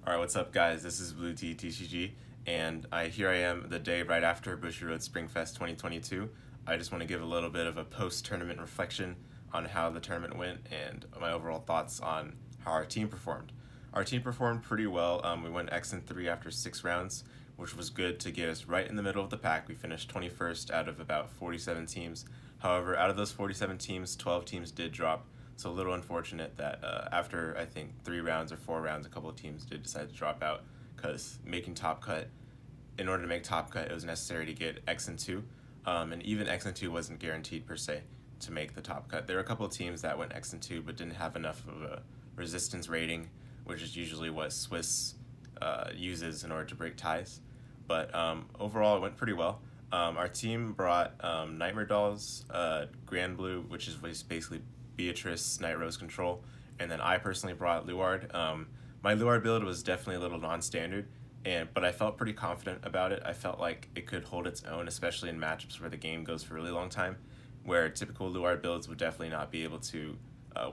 Alright, what's up guys? This is bluetea-TCG, and here I am the day right after Bushiroad Spring Fest 2022. I just want to give a little bit of a post-tournament reflection on how the tournament went and my overall thoughts on how our team performed. Our team performed pretty well. We went X3 after 6 rounds, which was good to get us right in the middle of the pack. We finished 21st out of about 47 teams. However, out of those 47 teams, 12 teams did drop. So a little unfortunate that after I think 3 rounds or 4 rounds, a couple of teams did decide to drop out because making top cut, in order to make top cut, it was necessary to get X and 2, and even X and 2 wasn't guaranteed per se to make the top cut. There were a couple of teams that went X and 2 but didn't have enough of a resistance rating, which is usually what Swiss uses in order to break ties. But overall, it went pretty well. Our team brought Nightmare Dolls, Grand Blue, which is basically Beatrice, Night Rose Control, and then I personally brought Luard. My Luard build was definitely a little non-standard, but I felt pretty confident about it. I felt like it could hold its own, especially in matchups where the game goes for a really long time, where typical Luard builds would definitely not be able to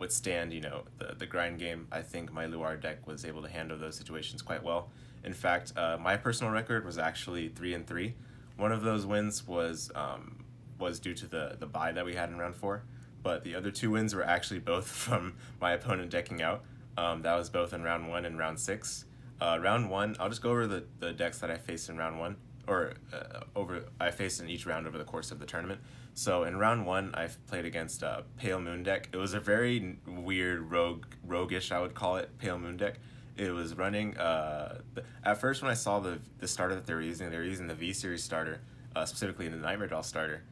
withstand, the grind game. I think my Luard deck was able to handle those situations quite well. In fact, my personal record was actually 3-3. One of those wins was due to the bye that we had in round 4. But the other 2 wins were actually both from my opponent decking out. That was both in round 1 and round 6. Round 1, I'll just go over the decks that I faced in round 1, or I faced in each round over the course of the tournament. So in round 1, I played against Pale Moon deck. It was a very weird roguish, I would call it, Pale Moon deck. It was running, at first when I saw the starter that they were using the V-Series starter, specifically the Nightmare Doll starter,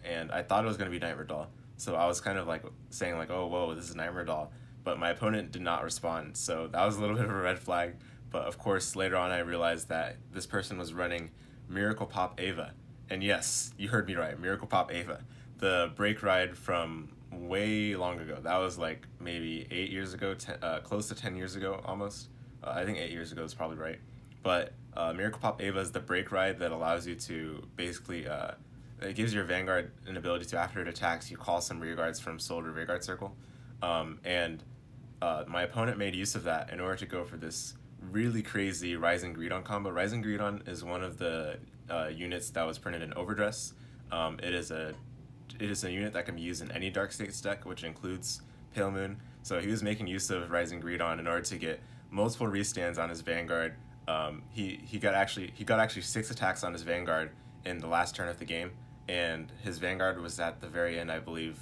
and I thought it was going to be Nightmare Doll. So I was kind of like saying like, oh, whoa, this is Nightmare Doll. But my opponent did not respond. So that was a little bit of a red flag. But of course, later on, I realized that this person was running Miracle Pop Ava. And yes, you heard me right, Miracle Pop Ava. The break ride from way long ago. That was like maybe 8 years ago, close to 10 years ago almost. I think 8 years ago is probably right. But Miracle Pop Ava is the break ride that allows you to basically it gives your Vanguard an ability to, after it attacks, you call some rearguards from Soul to Rearguard Circle. And my opponent made use of that in order to go for this really crazy Rising Greedon combo. Rising Greedon is one of the units that was printed in Overdress. It is a unit that can be used in any Dark States deck, which includes Pale Moon. So he was making use of Rising Greedon in order to get multiple restands on his Vanguard. He got actually 6 attacks on his Vanguard in the last turn of the game, and his Vanguard was at the very end, I believe,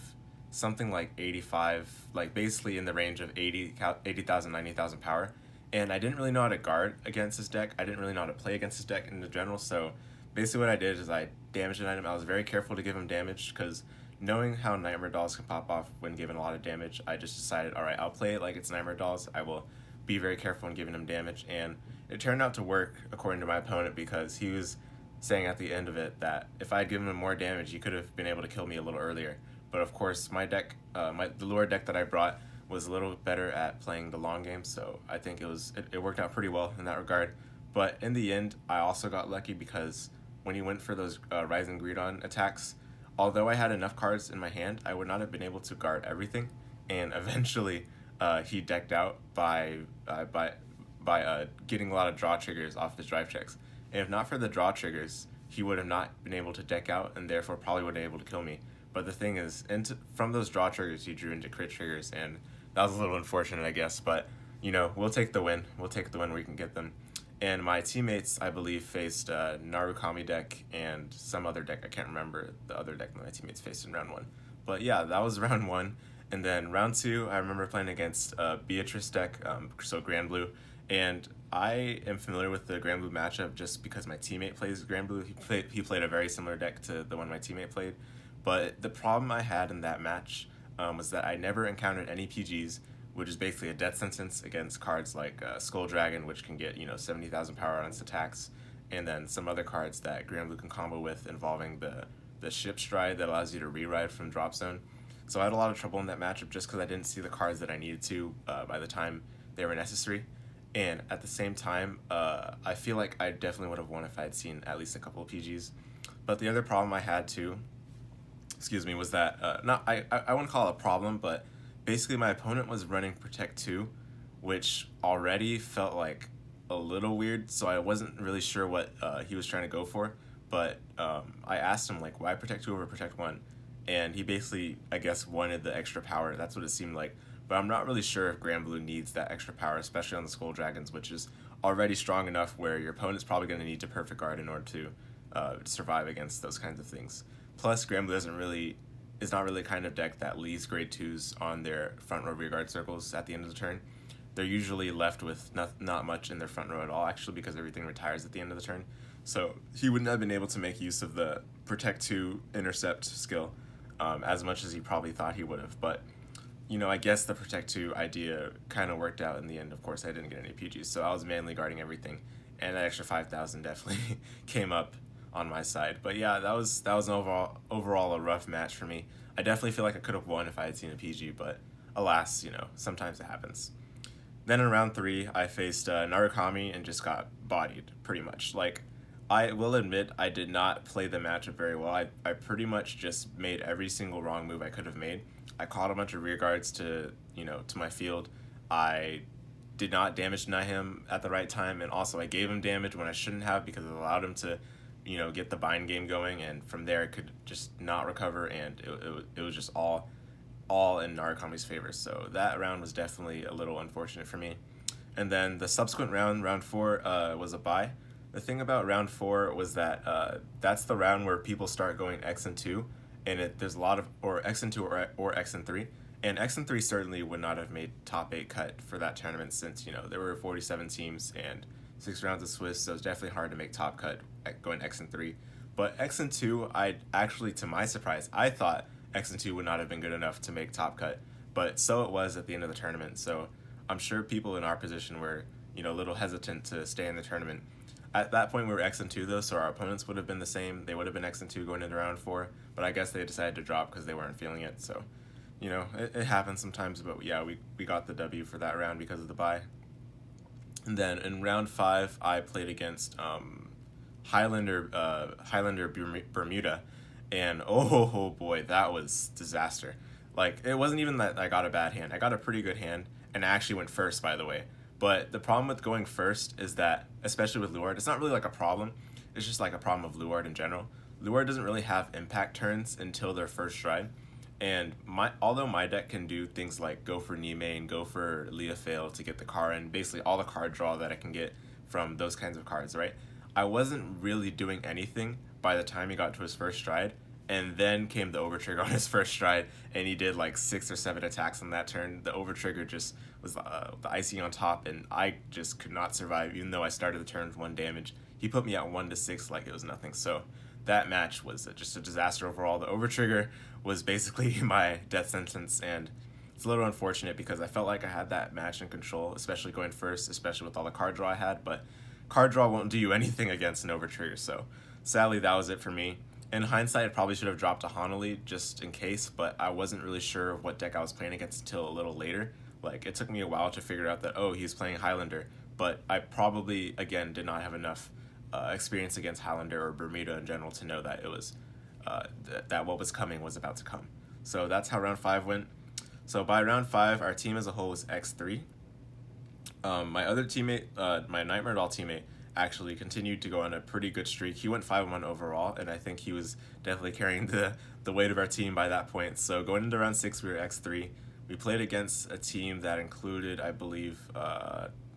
something like 85, like basically in the range of 80,000, 90,000 power. And I didn't really know how to guard against his deck. I didn't really know how to play against his deck in the general. So basically what I did is I damaged an item. I was very careful to give him damage because knowing how Nightmare Dolls can pop off when given a lot of damage, I just decided, all right, I'll play it like it's Nightmare Dolls. I will be very careful in giving him damage. And it turned out to work according to my opponent because he was saying at the end of it that if I had given him more damage, he could have been able to kill me a little earlier. But of course, my deck, the Lure deck that I brought was a little better at playing the long game, so I think it worked out pretty well in that regard. But in the end, I also got lucky because when he went for those Rising Greedon attacks, although I had enough cards in my hand, I would not have been able to guard everything, and eventually he decked out by getting a lot of draw triggers off his drive checks. And if not for the draw triggers, he would have not been able to deck out and therefore probably would have been able to kill me. But the thing is, from those draw triggers, he drew into crit triggers, and that was a little unfortunate, I guess. But, we'll take the win. We'll take the win where we can get them. And my teammates, I believe, faced Narukami deck and some other deck. I can't remember the other deck that my teammates faced in round 1. But yeah, that was round 1. And then round 2, I remember playing against Beatrice deck, so Grand Blue. And I am familiar with the Grand Blue matchup just because my teammate plays Grand Blue. He played a very similar deck to the one my teammate played. But the problem I had in that match was that I never encountered any PGs, which is basically a death sentence against cards like Skull Dragon, which can get 70,000 power on its attacks, and then some other cards that Grand Blue can combo with involving the Ship Stride that allows you to re-ride from Drop Zone. So I had a lot of trouble in that matchup just because I didn't see the cards that I needed to by the time they were necessary. And at the same time, I feel like I definitely would have won if I had seen at least a couple of PGs. But the other problem I had too, was that I wouldn't call it a problem, but basically my opponent was running Protect 2, which already felt like a little weird. So I wasn't really sure what he was trying to go for. But I asked him, like, why protect 2 over protect 1? And he basically, I guess, wanted the extra power. That's what it seemed like. But I'm not really sure if Grand Blue needs that extra power, especially on the Skull Dragons, which is already strong enough where your opponent's probably going to need to perfect guard in order to survive against those kinds of things. Plus, Grand Blue is not really a kind of deck that leaves grade 2s on their front row rear guard circles at the end of the turn. They're usually left with not much in their front row at all, actually, because everything retires at the end of the turn. So he wouldn't have been able to make use of the Protect 2 Intercept skill as much as he probably thought he would have. But, you know, I guess the Protect 2 idea kind of worked out in the end. Of course, I didn't get any PGs, so I was manually guarding everything. And that extra 5,000 definitely came up on my side. But yeah, that was an overall a rough match for me. I definitely feel like I could have won if I had seen a PG, but alas, you know, sometimes it happens. Then in round 3, I faced Narukami and just got bodied, pretty much. Like, I will admit I did not play the matchup very well. I pretty much just made every single wrong move I could have made. I caught a bunch of rear guards to my field. I did not damage deny him at the right time, and also I gave him damage when I shouldn't have because it allowed him to, get the bind game going, and from there it could just not recover, and it was just all in Narukami's favor. So that round was definitely a little unfortunate for me. And then the subsequent round 4, was a bye. The thing about round 4 was that that's the round where people start going X and 2, and there's a lot of or X and 2 or X and 3. And X and 3 certainly would not have made top 8 cut for that tournament since, there were 47 teams and 6 rounds of Swiss, so it's definitely hard to make top cut going X and 3. But X and 2, I actually, to my surprise, I thought X and 2 would not have been good enough to make top cut, but so it was at the end of the tournament. So I'm sure people in our position were, a little hesitant to stay in the tournament. At that point, we were X and 2 though, so our opponents would have been the same. They would have been X and 2 going into round 4, but I guess they decided to drop because they weren't feeling it. So, it happens sometimes, but yeah, we got the W for that round because of the bye. And then in round 5, I played against Highlander Bermuda, and oh boy, that was disaster. Like, it wasn't even that I got a bad hand. I got a pretty good hand, and I actually went first, by the way. But the problem with going first is that, especially with Luard, it's not really like a problem. It's just like a problem of Luard in general. Luard doesn't really have impact turns until their first stride. And although my deck can do things like go for Nimane, go for Leah Fail to get the card, and basically all the card draw that I can get from those kinds of cards, right? I wasn't really doing anything by the time he got to his first stride, and then came the overtrigger on his first stride, and he did like 6 or 7 attacks on that turn. The overtrigger just was the icing on top, and I just could not survive, even though I started the turn with 1 damage. He put me at 1-6 like it was nothing, so that match was just a disaster overall. The overtrigger was basically my death sentence, and it's a little unfortunate because I felt like I had that match in control, especially going first, especially with all the card draw I had, but card draw won't do you anything against an overtrigger, so sadly that was it for me. In hindsight, I probably should have dropped a Honolulu just in case, but I wasn't really sure what deck I was playing against until a little later. Like, it took me a while to figure out that, he's playing Highlander, but I probably, again, did not have enough experience against Highlander or Bermuda in general to know that it was that what was coming was about to come. So that's how round 5 went. So by round 5, our team as a whole was X3. My other teammate, my Nightmare Doll teammate, actually continued to go on a pretty good streak. He went 5-1 overall, and I think he was definitely carrying the weight of our team by that point. So going into round 6, we were X3. We played against a team that included, I believe,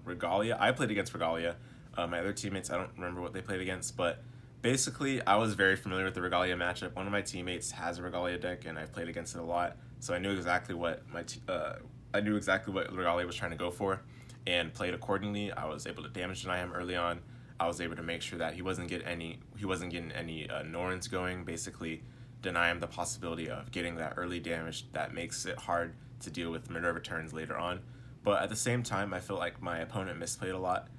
Regalia. I played against Regalia. My other teammates, I don't remember what they played against, but basically, I was very familiar with the Regalia matchup. One of my teammates has a Regalia deck, and I've played against it a lot, so I knew exactly what Regalia was trying to go for, and played accordingly. I was able to damage deny him early on. I was able to make sure that he wasn't getting any Norns going. Basically, deny him the possibility of getting that early damage that makes it hard to deal with Minerva turns later on. But at the same time, I feel like my opponent misplayed a lot.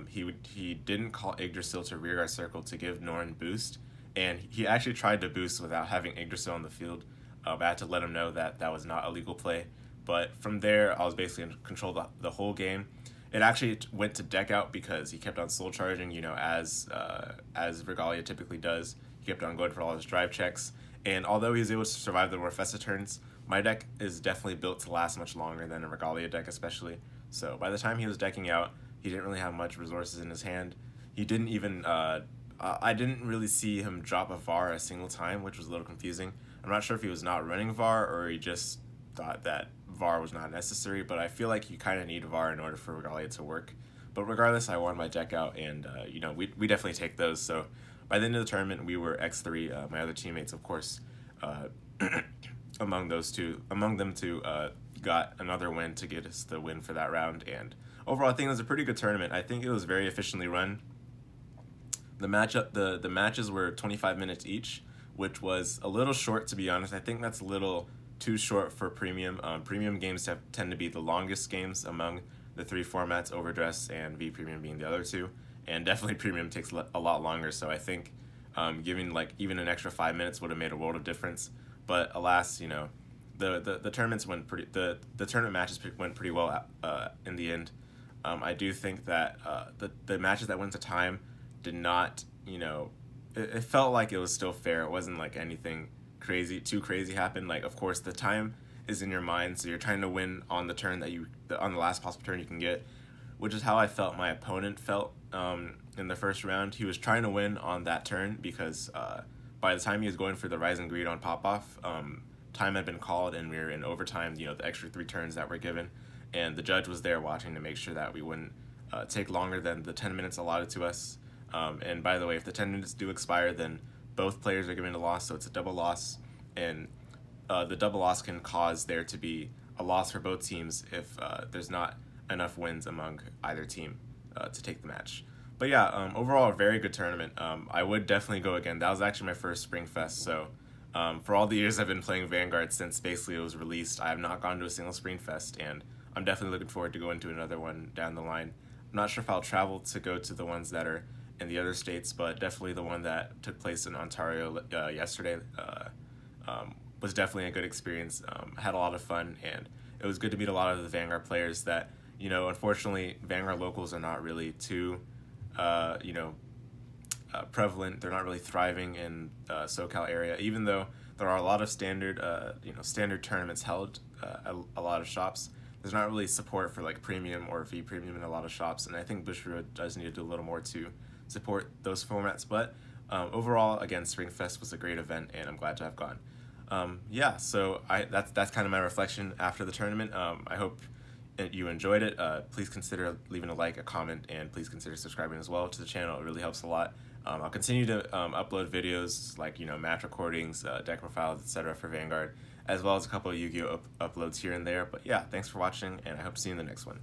He didn't call Yggdrasil to rearguard circle to give Norn boost, and he actually tried to boost without having Yggdrasil on the field. I had to let him know that that was not a legal play. But from there, I was basically in control the whole game. It actually went to deck out because he kept on soul charging, as Regalia typically does. He kept on going for all his drive checks. And although he was able to survive the Morfessa turns, my deck is definitely built to last much longer than a Regalia deck especially. So by the time he was decking out, he didn't really have much resources in his hand. He didn't even I didn't really see him drop a VAR a single time, which was a little confusing. I'm not sure if he was not running VAR or he just thought that VAR was not necessary, but I feel like you kind of need VAR in order for Regalia to work. But regardless, I won my deck out, and we definitely take those. So by the end of the tournament, we were X3. My other teammates, of course, uh, among them two, got another win to get us the win for that round. And overall, I think it was a pretty good tournament. I think it was very efficiently run. The matches were 25 minutes each, which was a little short, to be honest. I think that's a little too short for premium. Premium games tend to be the longest games among the three formats, Overdress and V Premium being the other two, and definitely Premium takes a lot longer. So I think giving like even an extra 5 minutes would have made a world of difference. But alas, the tournaments went the tournament matches went pretty well in the end. I do think that the matches that went to time did not, it felt like it was still fair. It wasn't like anything too crazy happened. Like, of course, the time is in your mind, so you're trying to win on the turn on the last possible turn you can get, which is how I felt my opponent felt in the first round. He was trying to win on that turn because by the time he was going for the Rising Greed on pop-off, time had been called and we were in overtime, the extra 3 turns that were given, and the judge was there watching to make sure that we wouldn't take longer than the 10 minutes allotted to us. And by the way, if the 10 minutes do expire, then both players are given a loss, so it's a double loss, and the double loss can cause there to be a loss for both teams if there's not enough wins among either team to take the match. But yeah, overall, a very good tournament. I would definitely go again. That was actually my first Spring Fest, so for all the years I've been playing Vanguard since basically it was released, I have not gone to a single Spring Fest, and I'm definitely looking forward to going to another one down the line. I'm not sure if I'll travel to go to the ones that are in the other states, but definitely the one that took place in Ontario yesterday was definitely a good experience. Had a lot of fun, and it was good to meet a lot of the Vanguard players that, unfortunately, Vanguard locals are not really too, prevalent. They're not really thriving in SoCal area, even though there are a lot of standard tournaments held at a lot of shops. There's not really support for like Premium or V Premium in a lot of shops, and I think Bushiroad does need to do a little more to support those formats. But overall, again, Spring Fest was a great event, and I'm glad to have gone. Yeah, so that's kind of my reflection after the tournament. I hope you enjoyed it. Please consider leaving a like, a comment, and please consider subscribing as well to the channel. It really helps a lot. I'll continue to upload videos like match recordings, deck profiles, etc. for Vanguard, as well as a couple of Yu-Gi-Oh uploads here and there. But yeah, thanks for watching, and I hope to see you in the next one.